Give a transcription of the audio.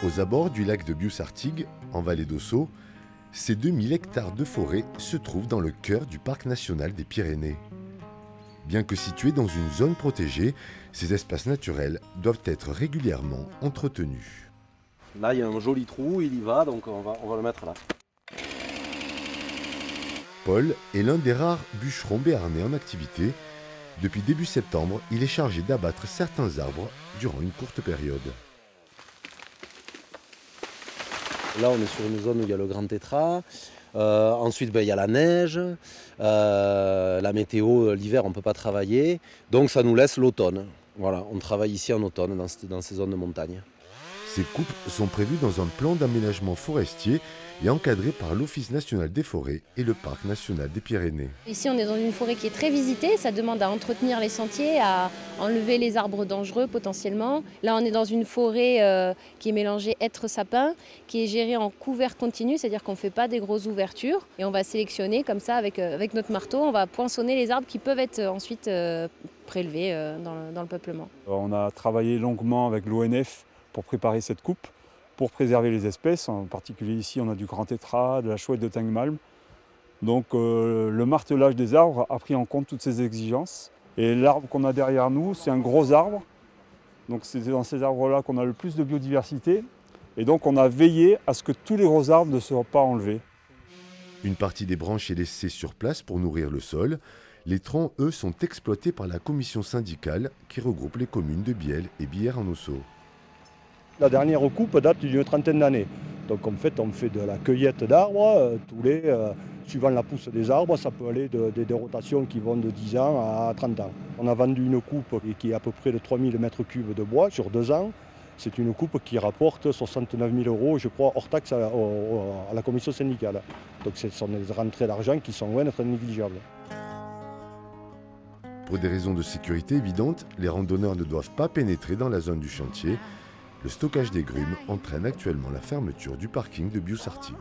Aux abords du lac de Bious-Artigues, en vallée d'Ossau, ces 2000 hectares de forêt se trouvent dans le cœur du parc national des Pyrénées. Bien que situés dans une zone protégée, ces espaces naturels doivent être régulièrement entretenus. Là, il y a un joli trou, il y va, donc on va le mettre là. Paul est l'un des rares bûcherons béarnais en activité. Depuis début septembre, il est chargé d'abattre certains arbres durant une courte période. Là, on est sur une zone où il y a le grand tétras. Ensuite, il y a la neige. La météo, l'hiver, on ne peut pas travailler. Donc, ça nous laisse l'automne. Voilà, on travaille ici en automne, dans ces zones de montagne. Ces coupes sont prévues dans un plan d'aménagement forestier et encadrées par l'Office national des forêts et le Parc national des Pyrénées. Ici, on est dans une forêt qui est très visitée. Ça demande à entretenir les sentiers, à enlever les arbres dangereux potentiellement. Là, on est dans une forêt qui est mélangée hêtre-sapin, qui est gérée en couvert continu, c'est-à-dire qu'on ne fait pas des grosses ouvertures. Et on va sélectionner comme ça, avec notre marteau, on va poinçonner les arbres qui peuvent être ensuite prélevés dans le peuplement. On a travaillé longuement avec l'ONF pour préparer cette coupe, pour préserver les espèces. En particulier ici, on a du grand tétras, de la chouette de Tengmalm. Donc le martelage des arbres a pris en compte toutes ces exigences. Et l'arbre qu'on a derrière nous, c'est un gros arbre. Donc c'est dans ces arbres-là qu'on a le plus de biodiversité. Et donc on a veillé à ce que tous les gros arbres ne soient pas enlevés. Une partie des branches est laissée sur place pour nourrir le sol. Les troncs, eux, sont exploités par la commission syndicale qui regroupe les communes de Bielle et Bière-en-Ossau. La dernière coupe date d'une trentaine d'années. Donc en fait, on fait de la cueillette d'arbres, suivant la pousse des arbres, ça peut aller des rotations qui vont de 10 ans à 30 ans. On a vendu une coupe qui est à peu près de 3000 m3 de bois sur 2 ans. C'est une coupe qui rapporte 69 000 €, je crois, hors taxe à la commission syndicale. Donc ce sont des rentrées d'argent qui sont loin d'être négligeables. Pour des raisons de sécurité évidentes, les randonneurs ne doivent pas pénétrer dans la zone du chantier. Le stockage des grumes entraîne actuellement la fermeture du parking de Bious-Artigues.